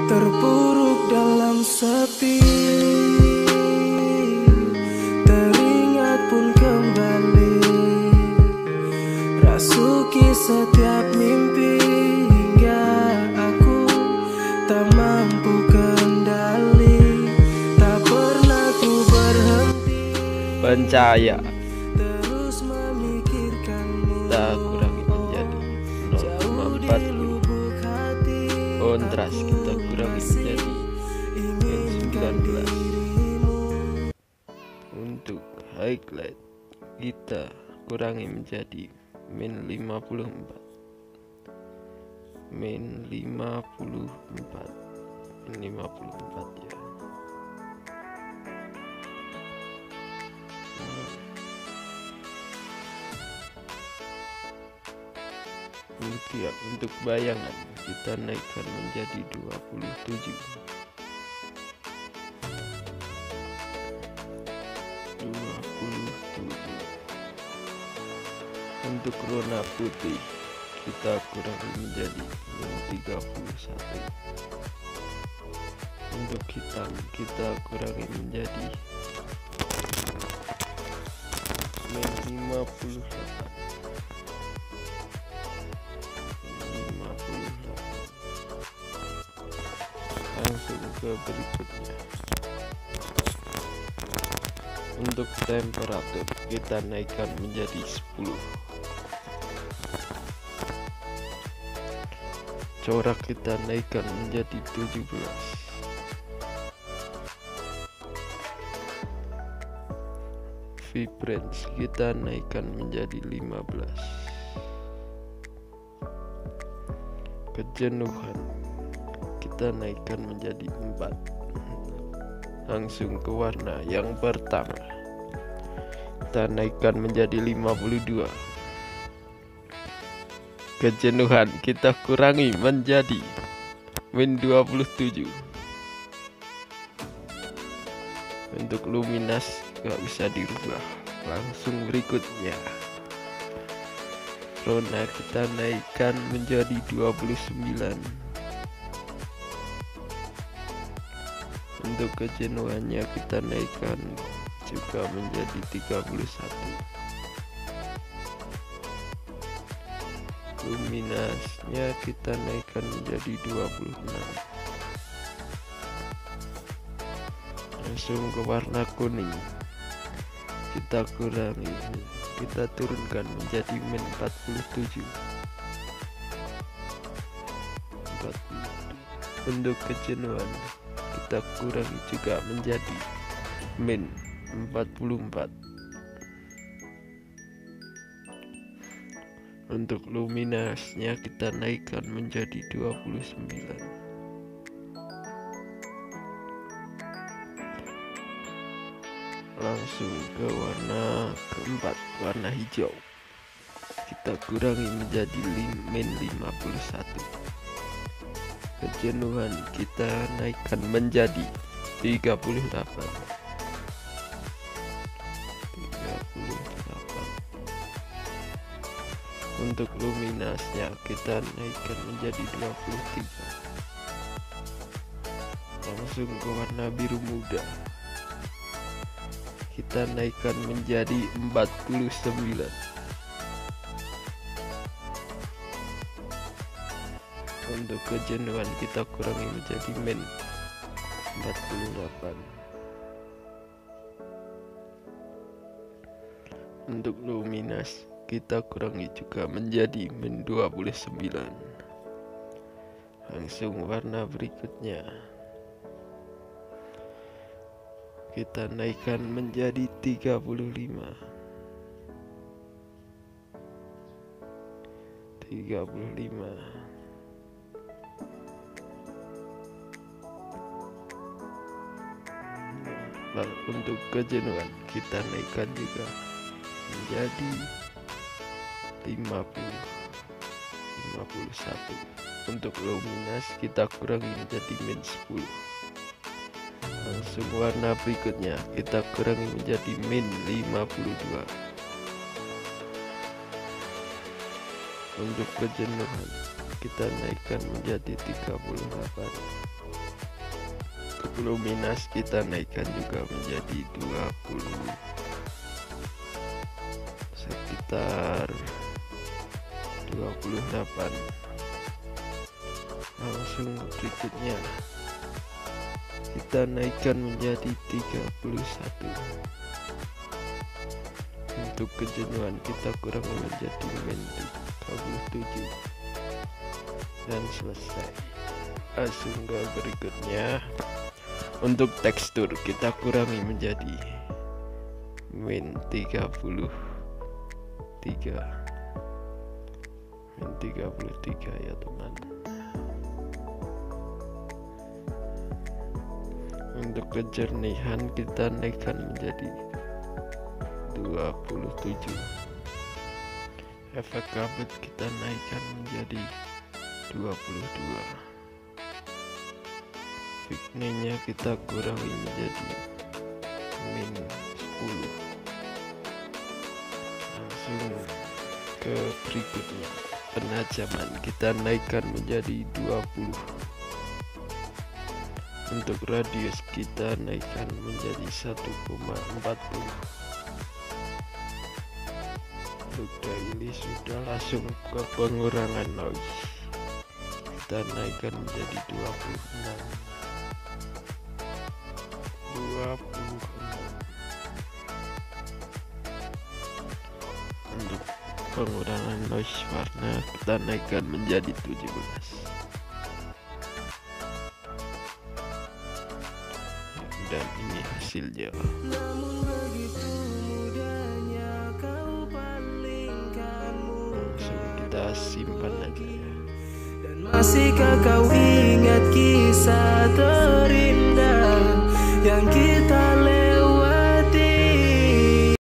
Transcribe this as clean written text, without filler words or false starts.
Terpuruk dalam sepi, teringat pun kembali, rasuki setiap mimpi hingga aku tak mampu kendali. Tak pernah ku berhenti pencahaya terus memikirkanmu. tak kurangi menjadi Jauh di 0,40. lubuk hati Kontras kita kurangi menjadi -19. Untuk highlight kita kurangi menjadi -54. -54 ya. Untuk bayangan kita naikkan menjadi 27. Untuk warna putih kita kurangi menjadi 31. Untuk hitam kita kurangi menjadi 58. Langsung ke berikutnya. Untuk temperatur kita naikkan menjadi 10. Corak kita naikkan menjadi 17. Vibrance kita naikkan menjadi 15. Kejenuhan kita naikkan menjadi 4. Langsung ke warna yang pertama, kita naikkan menjadi 52. Kejenuhan kita kurangi menjadi -27. Untuk luminas gak bisa dirubah. Langsung berikutnya, warna kita naikkan menjadi 29. Untuk kejenuhannya kita naikkan juga menjadi 31. Luminasnya kita naikkan menjadi 26. Langsung ke warna kuning, kita kurangi, kita turunkan menjadi -47. Untuk kejenuhan kita kurangi juga menjadi -44. Untuk luminasnya kita naikkan menjadi 29. Langsung ke warna keempat, warna hijau, kita kurangi menjadi -51. Kejenuhan kita naikkan menjadi 38. Untuk luminasnya kita naikkan menjadi 23. Langsung ke warna biru muda, kita naikkan menjadi 49. Untuk kejenuhan kita kurangi menjadi -48. Untuk luminas kita kurangi juga menjadi -29. Langsung warna berikutnya, kita naikkan menjadi 35. Lalu untuk kejenuhan kita naikkan juga menjadi 51. Untuk luminas kita kurangi menjadi -10. Langsung warna berikutnya kita kurangi menjadi -52. Untuk kejenuhan kita naikkan menjadi 38. luminas kita naikkan juga menjadi 20, sekitar 28. Langsung berikutnya kita naikkan menjadi 31. Untuk kejenuhan kita kurangi menjadi -37 dan selesai. Langsung ke berikutnya. Untuk tekstur kita kurangi menjadi -33 ya teman. Untuk kejernihan kita naikkan menjadi 27. Efek kabut kita naikkan menjadi 22. Pikninya kita kurangi menjadi -10. Langsung ke berikutnya. Penajaman kita naikkan menjadi 20. Untuk radius kita naikkan menjadi 1,40. Ini sudah, langsung ke pengurangan noise kita naikkan menjadi 26. Untuk pengurangan noise warna kita naikkan menjadi 17. Dan ini hasilnya. Namun begitu mudahnya kau palingkan Langsung kita simpan aja ya. dan masihkah kau ingat kisah